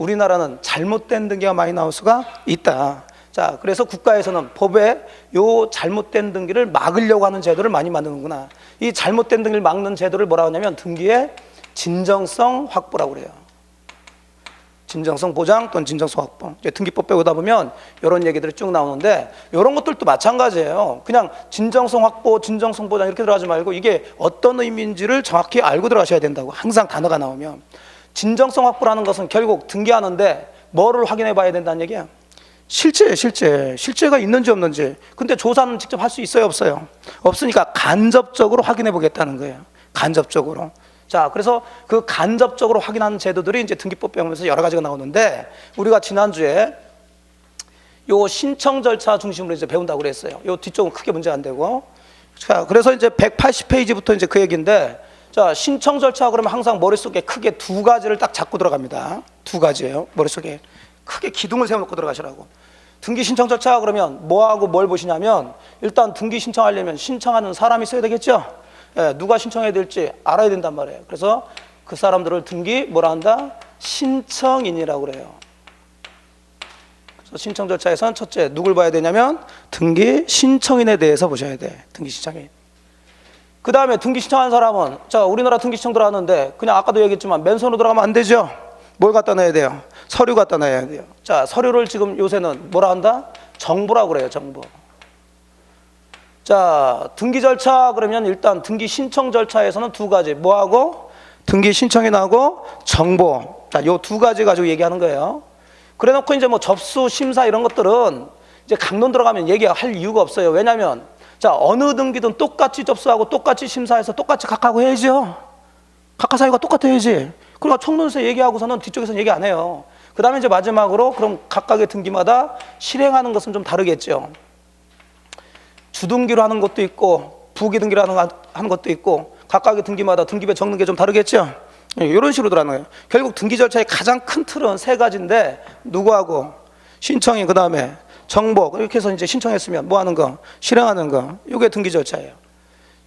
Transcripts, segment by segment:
우리나라는 잘못된 등기가 많이 나올 수가 있다. 자, 그래서 국가에서는 법에 요 잘못된 등기를 막으려고 하는 제도를 많이 만드는구나. 이 잘못된 등기를 막는 제도를 뭐라고 하냐면 등기의 진정성 확보라고 그래요. 진정성 보장 또는 진정성 확보. 이제 등기법 배우다 보면 이런 얘기들이 쭉 나오는데 이런 것들도 마찬가지예요. 그냥 진정성 확보, 진정성 보장 이렇게 들어가지 말고 이게 어떤 의미인지를 정확히 알고 들어가셔야 된다고. 항상 단어가 나오면. 진정성 확보라는 것은 결국 등기하는데 뭐를 확인해 봐야 된다는 얘기야? 실제가 있는지 없는지. 근데 조사는 직접 할 수 있어요, 없어요? 없으니까 간접적으로 확인해 보겠다는 거예요. 간접적으로. 자, 그래서 그 간접적으로 확인하는 제도들이 이제 등기법 배우면서 여러 가지가 나오는데, 우리가 지난주에 요 신청 절차 중심으로 이제 배운다고 그랬어요. 요 뒤쪽은 크게 문제 안 되고. 자, 그래서 이제 180페이지부터 이제 그 얘기인데, 자, 신청 절차 그러면 항상 머릿속에 크게 두 가지를 딱 잡고 들어갑니다. 두 가지예요. 머릿속에 크게 기둥을 세워놓고 들어가시라고. 등기 신청 절차 그러면 뭐하고 뭘 보시냐면, 일단 등기 신청하려면 신청하는 사람이 있어야 되겠죠. 예, 누가 신청해야 될지 알아야 된단 말이에요. 그래서 그 사람들을 등기 뭐라 한다? 신청인이라고 그래요. 그래서 신청 절차에서는 첫째 누굴 봐야 되냐면 등기 신청인에 대해서 보셔야 돼. 등기 신청인. 그 다음에 등기 신청한 사람은, 자, 우리나라 등기 신청 들어갔는데 그냥 아까도 얘기했지만 맨손으로 들어가면 안 되죠. 뭘 갖다 놔야 돼요? 서류 갖다 놔야 돼요. 자, 서류를 지금 요새는 뭐라 한다? 정보라고 그래요. 정보. 자, 등기 절차 그러면 일단 등기 신청 절차에서는 두 가지. 뭐하고? 등기 신청인하고 정보. 자, 요 두 가지 가지고 얘기하는 거예요. 그래 놓고 이제 뭐 접수, 심사 이런 것들은 이제 강론 들어가면 얘기할 이유가 없어요. 왜냐면, 자, 어느 등기든 똑같이 접수하고 똑같이 심사해서 똑같이 각하고 해야죠. 각하 사유가 똑같아야지. 그러니까 총론에서 얘기하고서는 뒤쪽에서는 얘기 안 해요. 그 다음에 이제 마지막으로 그럼 각각의 등기마다 실행하는 것은 좀 다르겠죠. 주등기로 하는 것도 있고 부기 등기로 하는 것도 있고 각각의 등기마다 등기부에 적는 게 좀 다르겠죠. 이런 식으로 들어가는 거예요. 결국 등기 절차의 가장 큰 틀은 세 가지인데, 누구하고? 신청인, 그 다음에 정보. 이렇게 해서 이제 신청했으면 뭐 하는 거? 실행하는 거. 이게 등기 절차예요.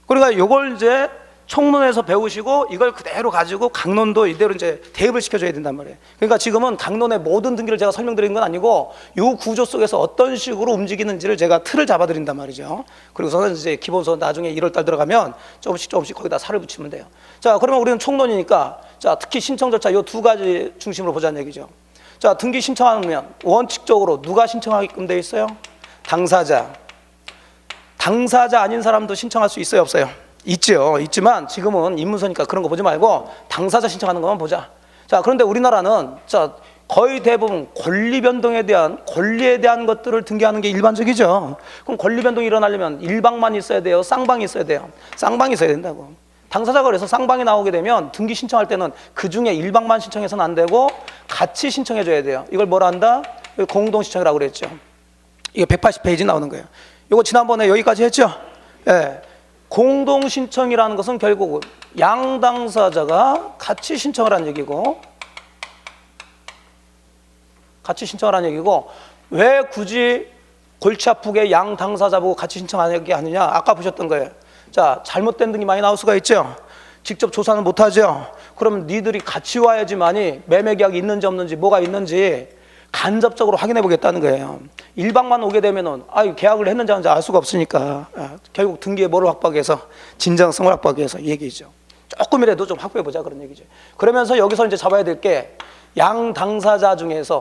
그러니까 이걸 이제 총론에서 배우시고 이걸 그대로 가지고 강론도 이대로 이제 대입을 시켜줘야 된단 말이에요. 그러니까 지금은 강론의 모든 등기를 제가 설명드리는 건 아니고 이 구조 속에서 어떤 식으로 움직이는지를 제가 틀을 잡아드린단 말이죠. 그리고서는 이제 기본서 나중에 1월달 들어가면 조금씩 거기다 살을 붙이면 돼요. 자, 그러면 우리는 총론이니까, 자, 특히 신청 절차 이 두 가지 중심으로 보자는 얘기죠. 자, 등기 신청하면 원칙적으로 누가 신청하게끔 돼 있어요? 당사자. 당사자 아닌 사람도 신청할 수 있어요, 없어요? 있죠. 있지만 지금은 입문서니까 그런 거 보지 말고 당사자 신청하는 것만 보자. 자, 그런데 우리나라는, 자, 거의 대부분 권리에 대한 것들을 등기하는 게 일반적이죠. 그럼 권리 변동이 일어나려면 일방만 있어야 돼요? 쌍방이 있어야 돼요? 쌍방이 있어야 된다고. 당사자가 그래서 쌍방이 나오게 되면 등기 신청할 때는 그 중에 일방만 신청해서는 안 되고 같이 신청해 줘야 돼요. 이걸 뭐라 한다? 공동 신청이라고 그랬죠. 이게 180페이지 나오는 거예요. 이거 지난번에 여기까지 했죠? 예. 공동 신청이라는 것은 결국 양 당사자가 같이 신청을 한 얘기고, 왜 굳이 골치 아프게 양 당사자 보고 같이 신청하는 게 아니냐? 아까 보셨던 거예요. 자, 잘못된 등이 많이 나올 수가 있죠. 직접 조사는 못하죠. 그럼 니들이 같이 와야지만이 매매 계약이 있는지 없는지, 뭐가 있는지 간접적으로 확인해 보겠다는 거예요. 일방만 오게 되면은 계약을 했는지 안 했는지 알 수가 없으니까 결국 등기에 뭐를 확보하기 위해서? 진정성을 확보하기 위해서 이 얘기죠. 조금이라도 좀 확보해 보자 그런 얘기죠. 그러면서 여기서 이제 잡아야 될 게, 양 당사자 중에서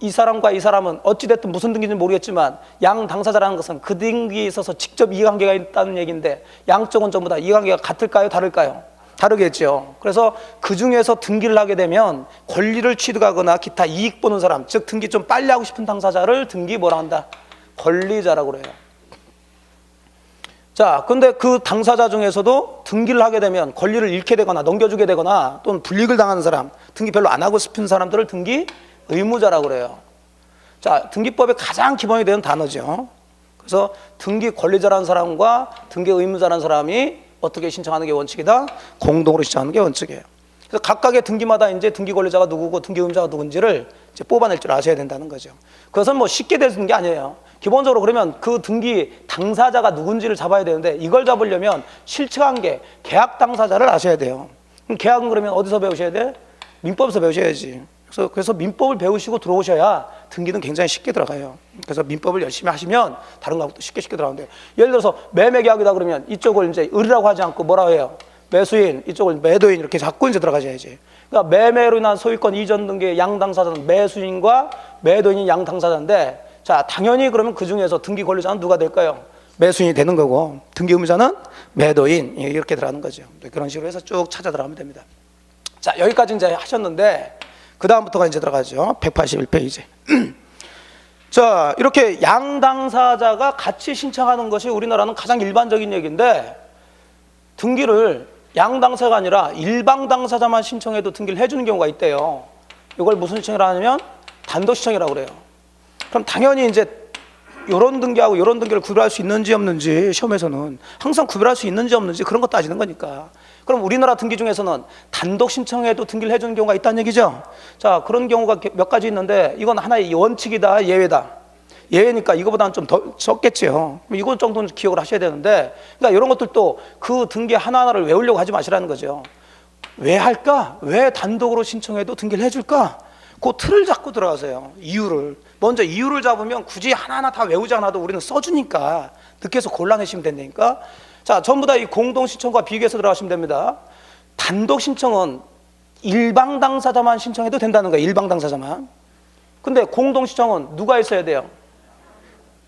이 사람과 이 사람은 어찌됐든 무슨 등기인지 모르겠지만 양 당사자라는 것은 그 등기에 있어서 직접 이해관계가 있다는 얘기인데, 양쪽은 전부 다 이해관계가 같을까요? 다를까요? 다르겠죠. 그래서 그 중에서 등기를 하게 되면 권리를 취득하거나 기타 이익 보는 사람, 즉 등기 좀 빨리 하고 싶은 당사자를 등기 뭐라 한다? 권리자라고 그래요. 자, 근데 그 당사자 중에서도 등기를 하게 되면 권리를 잃게 되거나 넘겨주게 되거나 또는 불이익을 당하는 사람, 등기 별로 안 하고 싶은 사람들을 등기 의무자라고 그래요. 자, 등기법의 가장 기본이 되는 단어죠. 그래서 등기 권리자라는 사람과 등기 의무자라는 사람이 어떻게 신청하는 게 원칙이다? 공동으로 신청하는 게 원칙이에요. 그래서 각각의 등기마다 이제 등기 권리자가 누구고 등기 의무자가 누군지를 이제 뽑아낼 줄 아셔야 된다는 거죠. 그것은 뭐 쉽게 되는 게 아니에요. 기본적으로 그러면 그 등기 당사자가 누군지를 잡아야 되는데, 이걸 잡으려면 실체관계, 계약 당사자를 아셔야 돼요. 그럼 계약은 그러면 어디서 배우셔야 돼? 민법에서 배우셔야지. 그래서 민법을 배우시고 들어오셔야 등기는 굉장히 쉽게 들어가요. 그래서 민법을 열심히 하시면 다른 것도 쉽게 들어가는데, 예를 들어서 매매 계약이다 그러면 이쪽을 이제 을이라고 하지 않고 뭐라고 해요? 매수인, 이쪽을 매도인 이렇게 자꾸 이제 들어가셔야지. 그러니까 매매로 인한 소유권 이전 등기의 양당사자는 매수인과 매도인이 양당사자인데, 자, 당연히 그러면 그 중에서 등기 권리자는 누가 될까요? 매수인이 되는 거고, 등기 의무자는 매도인, 이렇게 들어가는 거죠. 그런 식으로 해서 쭉 찾아 들어가면 됩니다. 자, 여기까지 이제 하셨는데, 그 다음부터가 이제 들어가죠. 181페이지. 자, 이렇게 양당사자가 같이 신청하는 것이 우리나라는 가장 일반적인 얘기인데, 등기를 양당사가 아니라 일방당사자만 신청해도 등기를 해주는 경우가 있대요. 이걸 무슨 신청이라 하냐면 단독 신청이라고 그래요. 그럼 당연히 이제 이런 등기하고 이런 등기를 구별할 수 있는지 없는지, 시험에서는 항상 구별할 수 있는지 없는지 그런 거 따지는 거니까. 그럼 우리나라 등기 중에서는 단독 신청해도 등기를 해주는 경우가 있다는 얘기죠. 자, 그런 경우가 몇 가지 있는데, 이건 하나의 원칙이다, 예외다. 예외니까 이거보다는 좀 더 적겠지요. 이건 정도는 기억을 하셔야 되는데, 그러니까 이런 것들도 그 등기 하나하나를 외우려고 하지 마시라는 거죠. 왜 할까? 왜 단독으로 신청해도 등기를 해줄까? 그 틀을 잡고 들어가세요. 이유를. 먼저 이유를 잡으면 굳이 하나하나 다 외우지 않아도 우리는 써주니까 느껴서 골라내시면 된다니까. 자, 전부 다 이 공동 신청과 비교해서 들어가시면 됩니다. 단독 신청은 일방 당사자만 신청해도 된다는 거예요. 일방 당사자만. 근데 공동 신청은 누가 있어야 돼요?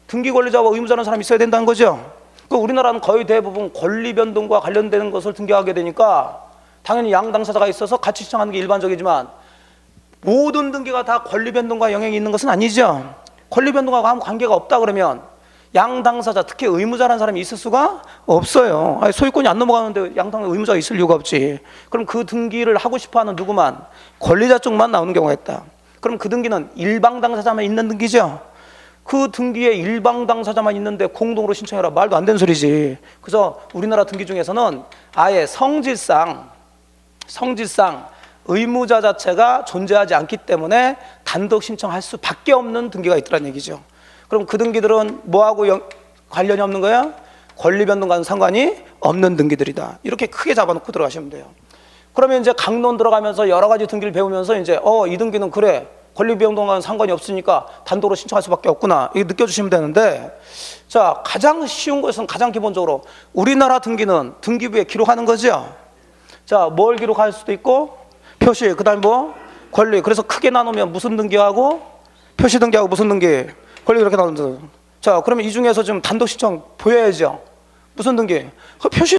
등기 권리자와 의무자라는 사람이 있어야 된다는 거죠. 그 우리나라는 거의 대부분 권리 변동과 관련되는 것을 등기하게 되니까 당연히 양 당사자가 있어서 같이 신청하는 게 일반적이지만, 모든 등기가 다 권리 변동과 영향이 있는 것은 아니죠. 권리 변동하고 아무 관계가 없다 그러면 양 당사자, 특히 의무자라는 사람이 있을 수가 없어요. 아니, 소유권이 안 넘어가는데 양 당사자 의무자가 있을 이유가 없지. 그럼 그 등기를 하고 싶어하는 누구만? 권리자 쪽만 나오는 경우가 있다. 그럼 그 등기는 일방 당사자만 있는 등기죠. 그 등기에 일방 당사자만 있는데 공동으로 신청해라, 말도 안 되는 소리지. 그래서 우리나라 등기 중에서는 아예 성질상 의무자 자체가 존재하지 않기 때문에 단독 신청할 수밖에 없는 등기가 있더란 얘기죠. 그럼 그 등기들은 뭐하고 관련이 없는 거야? 권리 변동과는 상관이 없는 등기들이다. 이렇게 크게 잡아놓고 들어가시면 돼요. 그러면 이제 강론 들어가면서 여러 가지 등기를 배우면서 이제 이 등기는 그래, 권리 변동과는 상관이 없으니까 단독으로 신청할 수밖에 없구나, 이게 느껴주시면 되는데, 자, 가장 쉬운 것은 가장 기본적으로 우리나라 등기는 등기부에 기록하는 거죠. 자, 뭘 기록할 수도 있고, 표시, 그 다음에 뭐? 권리. 그래서 크게 나누면 무슨 등기하고 표시 등기하고 무슨 등기? 권리, 이렇게 나누면서. 자, 그러면 이 중에서 지금 단독 신청 보여야죠. 무슨 등기? 표시